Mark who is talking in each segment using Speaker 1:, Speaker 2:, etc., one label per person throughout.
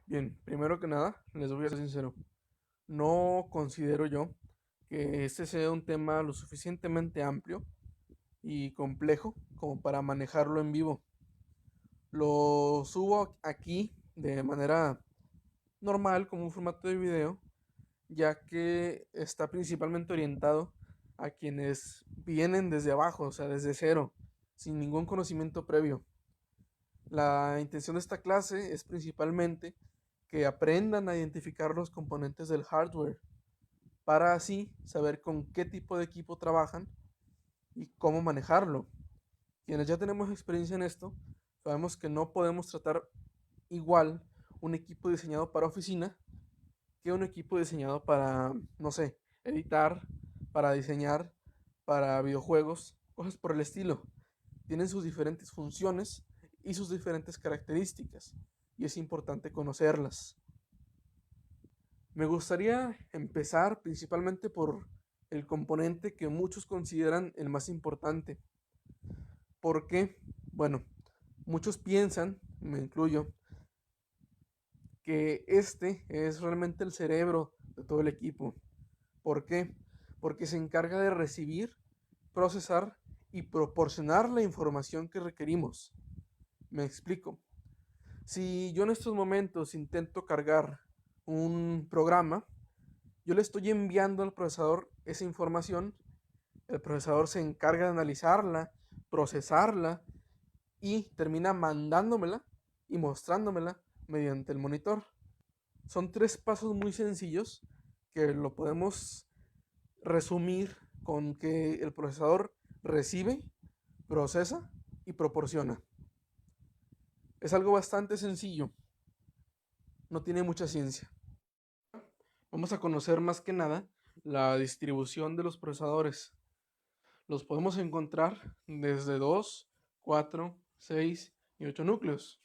Speaker 1: Bien, primero que nada, les voy a ser sincero. No considero yo que este sea un tema lo suficientemente amplio y complejo como para manejarlo en vivo. Lo subo aquí de manera normal, como un formato de video, ya que está principalmente orientado a quienes vienen desde abajo, o sea, desde cero, sin ningún conocimiento previo. La intención de esta clase es principalmente que aprendan a identificar los componentes del hardware para así saber con qué tipo de equipo trabajan y cómo manejarlo. Quienes ya tenemos experiencia en esto, sabemos que no podemos tratar igual un equipo diseñado para oficina que un equipo diseñado para, no sé, editar, para diseñar, para videojuegos, cosas por el estilo. Tienen sus diferentes funciones y sus diferentes características, y es importante conocerlas. Me gustaría empezar principalmente por el componente que muchos consideran el más importante. ¿Por qué? Bueno, muchos piensan, me incluyo, que este es realmente el cerebro de todo el equipo. ¿Por qué? Porque se encarga de recibir, procesar y proporcionar la información que requerimos. Me explico. Si yo en estos momentos intento cargar un programa, yo le estoy enviando al procesador esa información, el procesador se encarga de analizarla, procesarla y termina mandándomela y mostrándomela mediante el monitor. Son tres pasos muy sencillos que lo podemos resumir con que el procesador recibe, procesa y proporciona. Es algo bastante sencillo, no tiene mucha ciencia. Vamos a conocer más que nada la distribución de los procesadores. Los podemos encontrar desde 2, 4, 6 y 8 núcleos.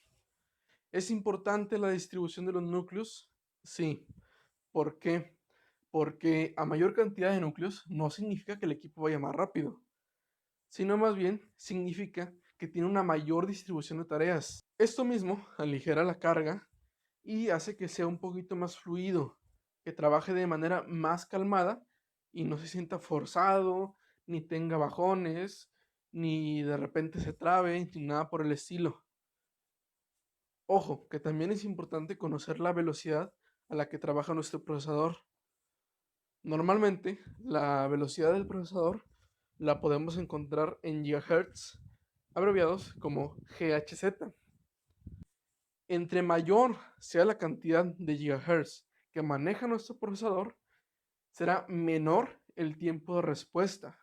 Speaker 1: ¿Es importante la distribución de los núcleos? Sí. ¿Por qué? Porque a mayor cantidad de núcleos no significa que el equipo vaya más rápido, sino más bien significa que tiene una mayor distribución de tareas. Esto mismo aligera la carga y hace que sea un poquito más fluido, que trabaje de manera más calmada y no se sienta forzado, ni tenga bajones, ni de repente se trabe, ni nada por el estilo. Ojo, que también es importante conocer la velocidad a la que trabaja nuestro procesador. Normalmente, la velocidad del procesador la podemos encontrar en gigahertz, abreviados como GHz. Entre mayor sea la cantidad de gigahertz que maneja nuestro procesador, será menor el tiempo de respuesta.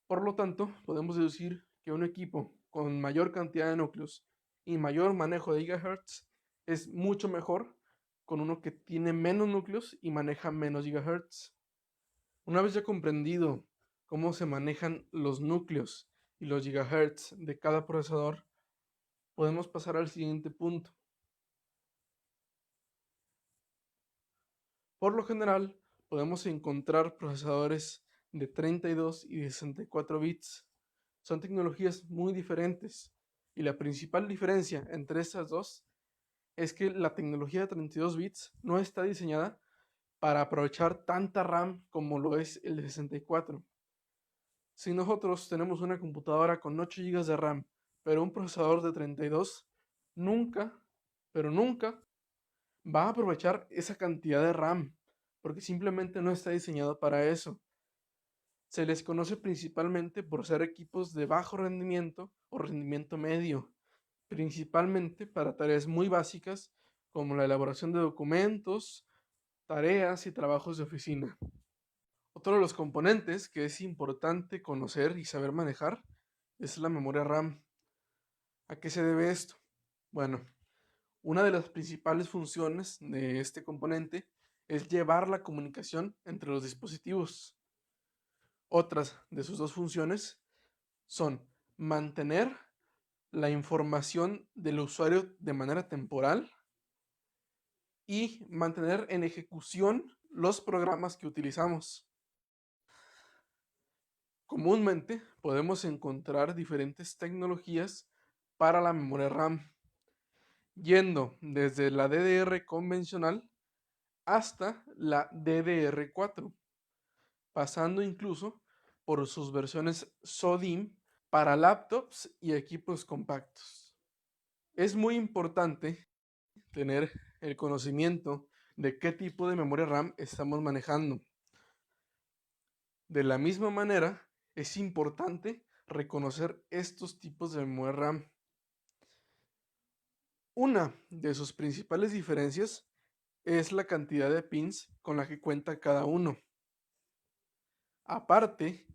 Speaker 1: Por lo tanto, podemos deducir que un equipo con mayor cantidad de núcleos y mayor manejo de gigahertz es mucho mejor con uno que tiene menos núcleos y maneja menos gigahertz. Una vez ya comprendido cómo se manejan los núcleos y los gigahertz de cada procesador, podemos pasar al siguiente punto. Por lo general, podemos encontrar procesadores de 32 y de 64 bits. Son tecnologías muy diferentes y la principal diferencia entre estas dos es que la tecnología de 32 bits no está diseñada para aprovechar tanta RAM como lo es el de 64. Si nosotros tenemos una computadora con 8 GB de RAM, pero un procesador de 32, nunca, pero nunca va a aprovechar esa cantidad de RAM, porque simplemente no está diseñado para eso. Se les conoce principalmente por ser equipos de bajo rendimiento o rendimiento medio, principalmente para tareas muy básicas como la elaboración de documentos, tareas y trabajos de oficina. Otro de los componentes que es importante conocer y saber manejar es la memoria RAM. ¿A qué se debe esto? Bueno, una de las principales funciones de este componente es llevar la comunicación entre los dispositivos. Otras de sus dos funciones son mantener la información del usuario de manera temporal y mantener en ejecución los programas que utilizamos. Comúnmente podemos encontrar diferentes tecnologías para la memoria RAM, yendo desde la DDR convencional hasta la DDR4, pasando incluso por sus versiones SODIMM para laptops y equipos compactos. Es muy importante tener el conocimiento de qué tipo de memoria RAM estamos manejando. De la misma manera, es importante reconocer estos tipos de memoria RAM. Una de sus principales diferencias es la cantidad de pins con la que cuenta cada uno. Aparte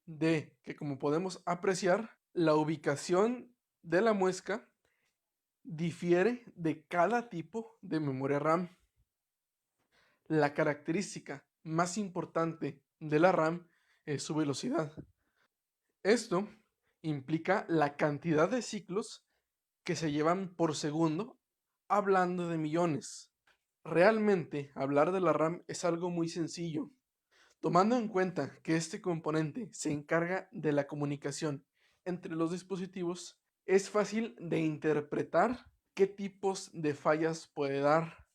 Speaker 1: de que, como podemos apreciar, la ubicación de la muesca difiere de cada tipo de memoria RAM. La característica más importante de la RAM es su velocidad. Esto implica la cantidad de ciclos que se llevan por segundo, hablando de millones. Realmente, hablar de la RAM es algo muy sencillo, tomando en cuenta que este componente se encarga de la comunicación entre los dispositivos. Es fácil de interpretar qué tipos de fallas puede dar,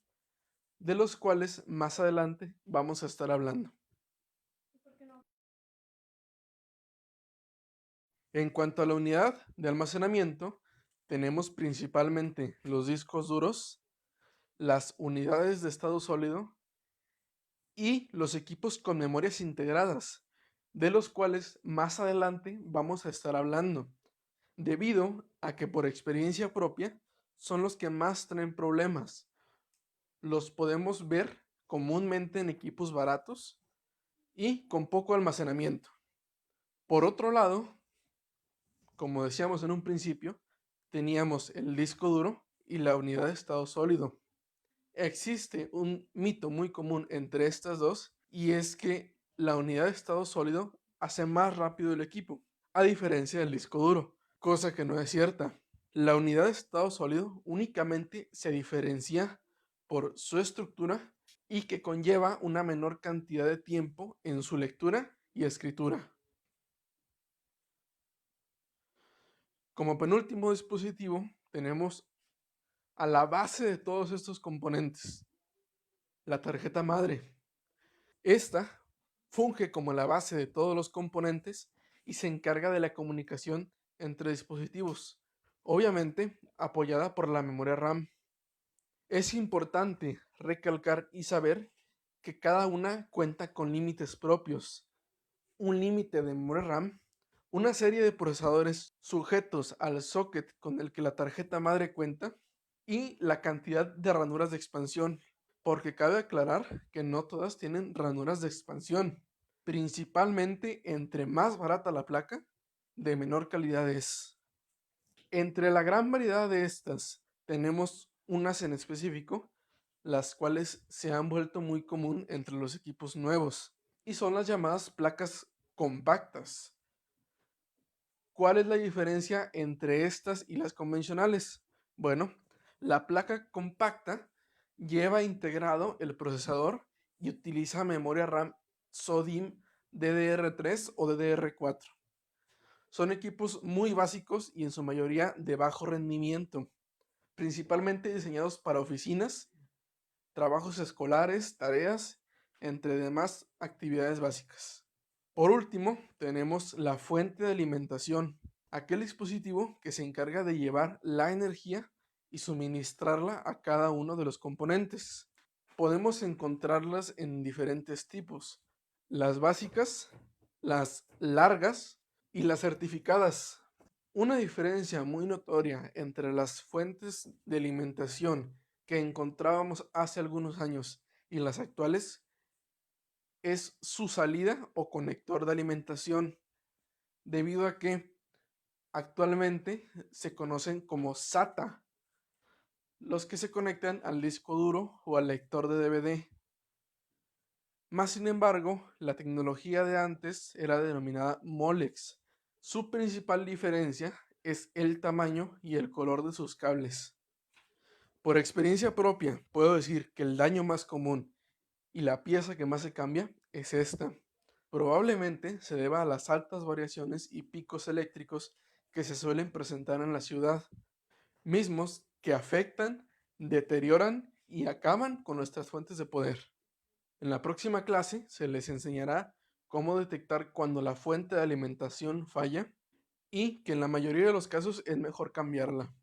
Speaker 1: de los cuales más adelante vamos a estar hablando. En cuanto a la unidad de almacenamiento, tenemos principalmente los discos duros, las unidades de estado sólido y los equipos con memorias integradas, de los cuales más adelante vamos a estar hablando, debido a que por experiencia propia son los que más traen problemas. Los podemos ver comúnmente en equipos baratos y con poco almacenamiento. Por otro lado, como decíamos en un principio, teníamos el disco duro y la unidad de estado sólido. Existe un mito muy común entre estas dos, y es que la unidad de estado sólido hace más rápido el equipo, a diferencia del disco duro, cosa que no es cierta. La unidad de estado sólido únicamente se diferencia por su estructura y que conlleva una menor cantidad de tiempo en su lectura y escritura. Como penúltimo dispositivo tenemos a la base de todos estos componentes, la tarjeta madre. Esta funge como la base de todos los componentes y se encarga de la comunicación entre dispositivos, obviamente apoyada por la memoria RAM. Es importante recalcar y saber que cada una cuenta con límites propios, un límite de memoria RAM, una serie de procesadores sujetos al socket con el que la tarjeta madre cuenta y la cantidad de ranuras de expansión, porque cabe aclarar que no todas tienen ranuras de expansión. Principalmente, entre más barata la placa, de menor calidad es. Entre la gran variedad de estas, tenemos unas en específico, las cuales se han vuelto muy común entre los equipos nuevos, y son las llamadas placas compactas. ¿Cuál es la diferencia entre estas y las convencionales? Bueno, la placa compacta lleva integrado el procesador y utiliza memoria RAM SODIMM DDR3 o DDR4. Son equipos muy básicos y en su mayoría de bajo rendimiento, principalmente diseñados para oficinas, trabajos escolares, tareas, entre demás actividades básicas. Por último, tenemos la fuente de alimentación, aquel dispositivo que se encarga de llevar la energía y suministrarla a cada uno de los componentes. Podemos encontrarlas en diferentes tipos: las básicas, las largas y las certificadas. Una diferencia muy notoria entre las fuentes de alimentación que encontrábamos hace algunos años y las actuales es su salida o conector de alimentación, debido a que actualmente se conocen como SATA, los que se conectan al disco duro o al lector de DVD. Más sin embargo, la tecnología de antes era denominada Molex. Su principal diferencia es el tamaño y el color de sus cables. Por experiencia propia, puedo decir que el daño más común y la pieza que más se cambia es esta. Probablemente se deba a las altas variaciones y picos eléctricos que se suelen presentar en la ciudad, mismos que afectan, deterioran y acaban con nuestras fuentes de poder. En la próxima clase se les enseñará cómo detectar cuando la fuente de alimentación falla y que en la mayoría de los casos es mejor cambiarla.